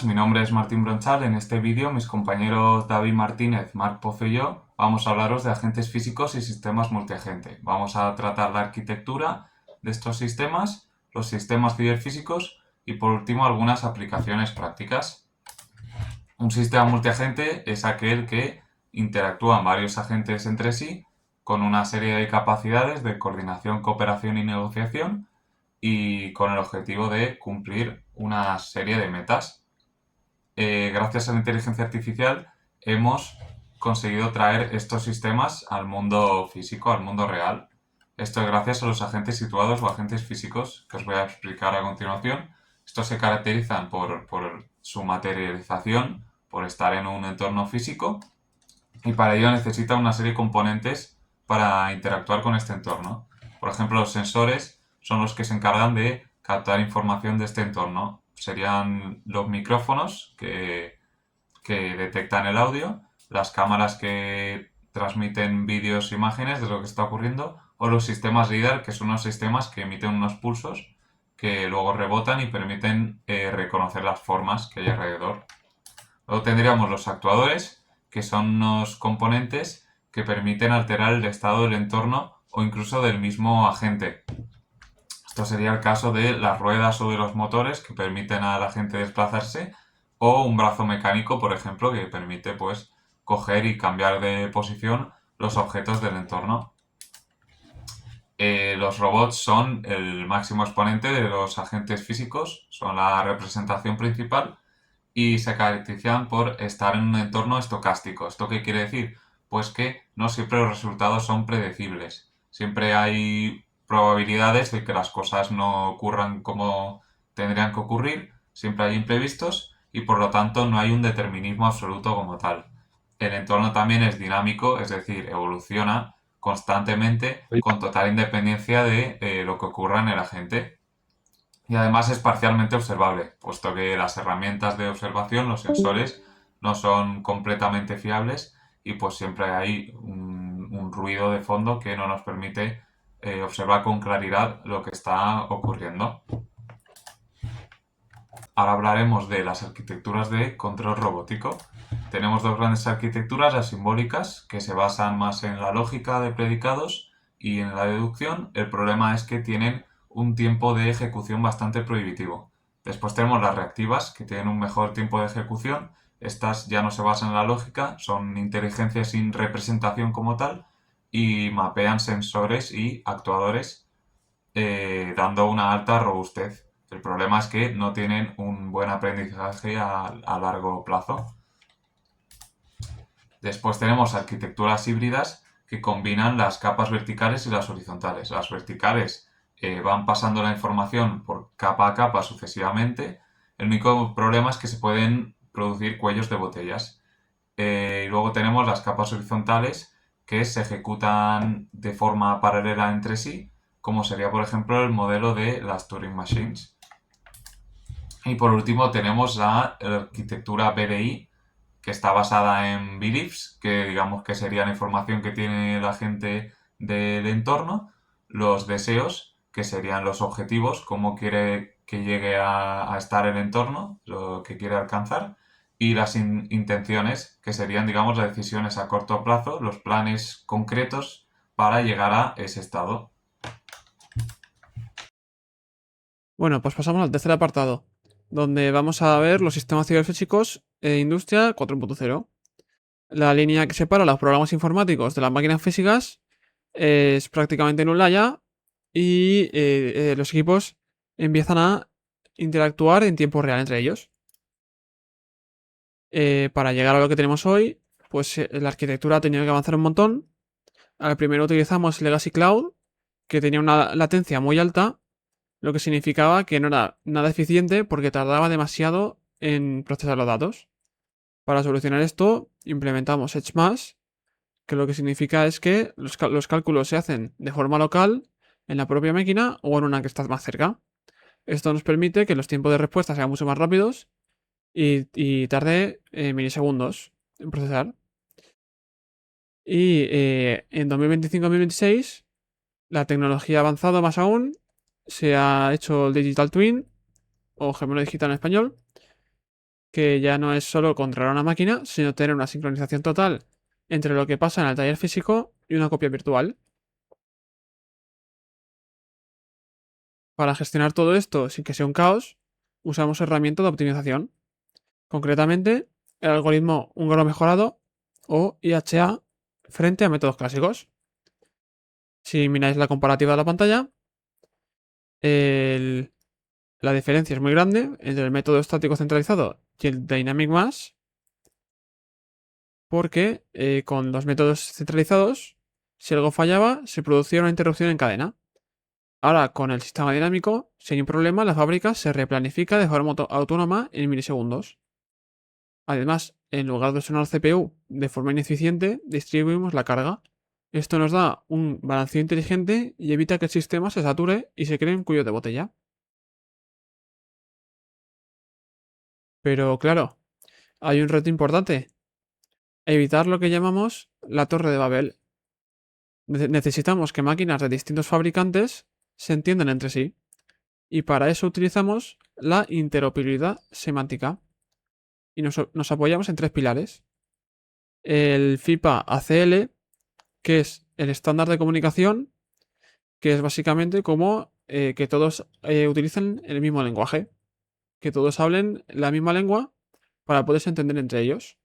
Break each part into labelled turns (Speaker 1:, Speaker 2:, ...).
Speaker 1: Mi nombre es Martín Bronchal. En este vídeo, mis compañeros David Martínez, Marc Pozo y yo vamos a hablaros de agentes físicos y sistemas multiagente. Vamos a tratar la arquitectura de estos sistemas, los sistemas ciberfísicos y, por último, algunas aplicaciones prácticas. Un sistema multiagente es aquel que interactúan varios agentes entre sí con una serie de capacidades de coordinación, cooperación y negociación y con el objetivo de cumplir una serie de metas. Gracias a la inteligencia artificial hemos conseguido traer estos sistemas al mundo físico, al mundo real. Esto es gracias a los agentes situados o agentes físicos que os voy a explicar a continuación. Estos se caracterizan por su materialización, por estar en un entorno físico y para ello necesitan una serie de componentes para interactuar con este entorno. Por ejemplo, los sensores son los que se encargan de captar información de este entorno. Serían los micrófonos que detectan el audio, las cámaras que transmiten vídeos e imágenes de lo que está ocurriendo, o los sistemas LIDAR, que son unos sistemas que emiten unos pulsos que luego rebotan y permiten reconocer las formas que hay alrededor. Luego tendríamos los actuadores, que son unos componentes que permiten alterar el estado del entorno o incluso del mismo agente. Esto sería el caso de las ruedas o de los motores que permiten a la gente desplazarse, o un brazo mecánico, por ejemplo, que permite pues coger y cambiar de posición los objetos del entorno. Los robots son el máximo exponente de los agentes físicos, son la representación principal y se caracterizan por estar en un entorno estocástico. ¿Esto qué quiere decir? Pues que no siempre los resultados son predecibles. Siempre hay probabilidades de que las cosas no ocurran como tendrían que ocurrir, siempre hay imprevistos y por lo tanto no hay un determinismo absoluto como tal. El entorno también es dinámico, es decir, evoluciona constantemente con total independencia de lo que ocurra en el agente. Y además es parcialmente observable, puesto que las herramientas de observación, los sensores, no son completamente fiables y pues siempre hay un ruido de fondo que no nos permite observar con claridad lo que está ocurriendo. Ahora hablaremos de las arquitecturas de control robótico. Tenemos dos grandes arquitecturas, las simbólicas, que se basan más en la lógica de predicados y en la deducción. El problema es que tienen un tiempo de ejecución bastante prohibitivo. Después tenemos las reactivas, que tienen un mejor tiempo de ejecución. Estas ya no se basan en la lógica, son inteligencias sin representación como tal y mapean sensores y actuadores dando una alta robustez. El problema es que no tienen un buen aprendizaje a largo plazo. Después tenemos arquitecturas híbridas que combinan las capas verticales y las horizontales. Las verticales van pasando la información por capa a capa sucesivamente. El único problema es que se pueden producir cuellos de botellas. Luego tenemos las capas horizontales que se ejecutan de forma paralela entre sí, como sería por ejemplo el modelo de las Turing Machines. Y por último tenemos la arquitectura BDI, que está basada en beliefs, que digamos que sería la información que tiene la gente del entorno, los deseos, que serían los objetivos, cómo quiere que llegue a estar el entorno, lo que quiere alcanzar, y las intenciones, que serían, digamos, las decisiones a corto plazo, los planes concretos para llegar a ese estado.
Speaker 2: Bueno, pues pasamos al tercer apartado, donde vamos a ver los sistemas ciberfísicos e Industria 4.0. La línea que separa los programas informáticos de las máquinas físicas es prácticamente nula ya y los equipos empiezan a interactuar en tiempo real entre ellos. Para llegar a lo que tenemos hoy, pues la arquitectura ha tenido que avanzar un montón. Al primero utilizamos Legacy Cloud, que tenía una latencia muy alta, lo que significaba que no era nada eficiente porque tardaba demasiado en procesar los datos. Para solucionar esto, implementamos EdgeMash, que lo que significa es que los cálculos se hacen de forma local en la propia máquina o en una que está más cerca. Esto nos permite que los tiempos de respuesta sean mucho más rápidos y tarde milisegundos en procesar. Y en 2025-2026, la tecnología ha avanzado más aún. Se ha hecho el Digital Twin, o gemelo digital en español, que ya no es solo controlar una máquina, sino tener una sincronización total entre lo que pasa en el taller físico y una copia virtual. Para gestionar todo esto sin que sea un caos, usamos herramientas de optimización, concretamente el algoritmo húngaro mejorado o IHA frente a métodos clásicos. Si miráis la comparativa de la pantalla, la diferencia es muy grande entre el método estático centralizado y el Dynamic Mass, porque con los métodos centralizados, si algo fallaba, se producía una interrupción en cadena. Ahora, con el sistema dinámico, si hay un problema, la fábrica se replanifica de forma autónoma en milisegundos. Además, en lugar de usar el CPU de forma ineficiente, distribuimos la carga. Esto nos da un balanceo inteligente y evita que el sistema se sature y se creen cuellos de botella. Pero claro, hay un reto importante: evitar lo que llamamos la torre de Babel. Necesitamos que máquinas de distintos fabricantes se entiendan entre sí, y para eso utilizamos la interoperabilidad semántica. Y nos apoyamos en tres pilares: el FIPA ACL, que es el estándar de comunicación, que es básicamente como que todos utilicen el mismo lenguaje, que todos hablen la misma lengua para poderse entender entre ellos.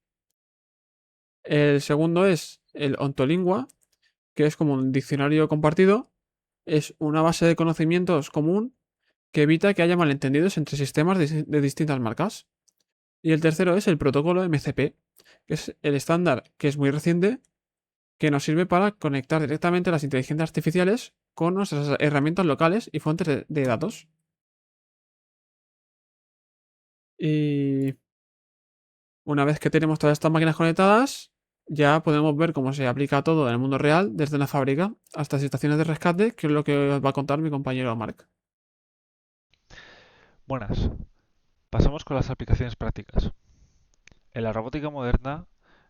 Speaker 2: El segundo es el ontolingua, que es como un diccionario compartido, es una base de conocimientos común que evita que haya malentendidos entre sistemas de distintas marcas. Y el tercero es el protocolo MCP, que es el estándar que es muy reciente, que nos sirve para conectar directamente las inteligencias artificiales con nuestras herramientas locales y fuentes de datos. Y una vez que tenemos todas estas máquinas conectadas, ya podemos ver cómo se aplica todo en el mundo real, desde la fábrica hasta estaciones de rescate, que es lo que os va a contar mi compañero Mark.
Speaker 3: Buenas. Pasamos con las aplicaciones prácticas. En la robótica moderna,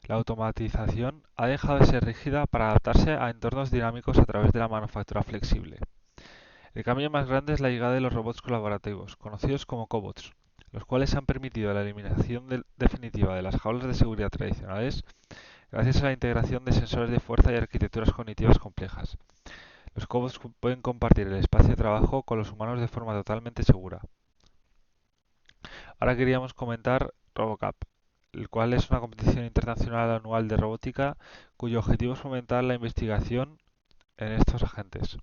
Speaker 3: la automatización ha dejado de ser rígida para adaptarse a entornos dinámicos a través de la manufactura flexible. El cambio más grande es la llegada de los robots colaborativos, conocidos como cobots, los cuales han permitido la eliminación definitiva de las jaulas de seguridad tradicionales gracias a la integración de sensores de fuerza y arquitecturas cognitivas complejas. Los cobots pueden compartir el espacio de trabajo con los humanos de forma totalmente segura. Ahora queríamos comentar RoboCup, el cual es una competición internacional anual de robótica cuyo objetivo es fomentar la investigación en estos agentes.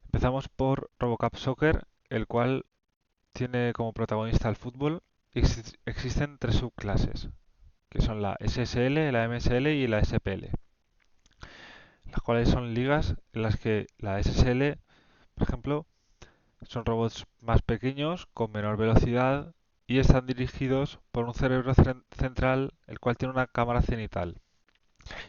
Speaker 3: Empezamos por RoboCup Soccer, el cual tiene como protagonista el fútbol. Existen tres subclases, que son la SSL, la MSL y la SPL, las cuales son ligas en las que la SSL, por ejemplo, son robots más pequeños, con menor velocidad y están dirigidos por un cerebro central, el cual tiene una cámara cenital.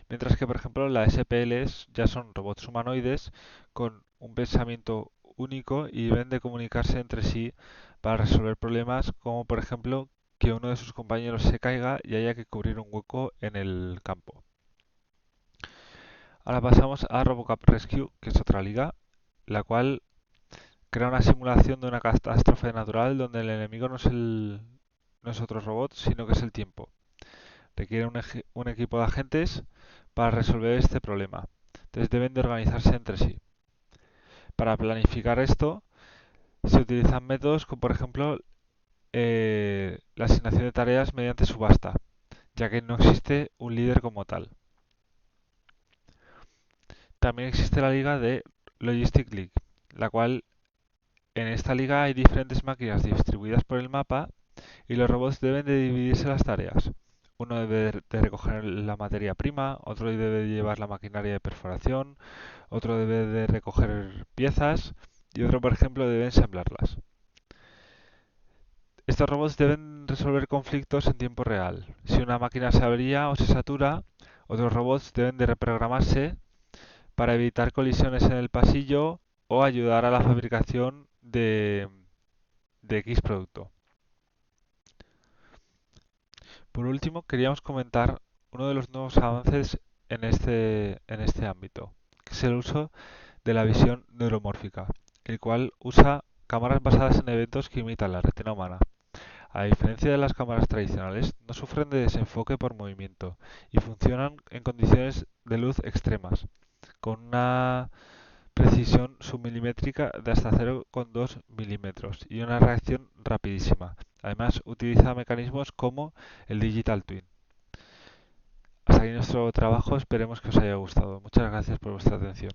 Speaker 3: Mientras que, por ejemplo, las SPLs ya son robots humanoides con un pensamiento único y deben de comunicarse entre sí para resolver problemas como, por ejemplo, que uno de sus compañeros se caiga y haya que cubrir un hueco en el campo. Ahora pasamos a RoboCup Rescue, que es otra liga, la cual crea una simulación de una catástrofe natural donde el enemigo no es otro robot, sino que es el tiempo. Requiere un equipo de agentes para resolver este problema. Entonces deben de organizarse entre sí. Para planificar esto se utilizan métodos como por ejemplo la asignación de tareas mediante subasta, ya que no existe un líder como tal. También existe la liga de Logistic League, la cual en esta liga hay diferentes máquinas distribuidas por el mapa y los robots deben de dividirse las tareas. Uno debe de recoger la materia prima, otro debe de llevar la maquinaria de perforación, otro debe de recoger piezas y otro, por ejemplo, debe ensamblarlas. Estos robots deben resolver conflictos en tiempo real. Si una máquina se avería o se satura, otros robots deben de reprogramarse para evitar colisiones en el pasillo o ayudar a la fabricación de X producto. Por último, queríamos comentar uno de los nuevos avances en este ámbito, que es el uso de la visión neuromórfica, el cual usa cámaras basadas en eventos que imitan la retina humana. A diferencia de las cámaras tradicionales, no sufren de desenfoque por movimiento y funcionan en condiciones de luz extremas, con una precisión submilimétrica de hasta 0,2 milímetros y una reacción rapidísima. Además, utiliza mecanismos como el Digital Twin. Hasta aquí nuestro trabajo, esperemos que os haya gustado. Muchas gracias por vuestra atención.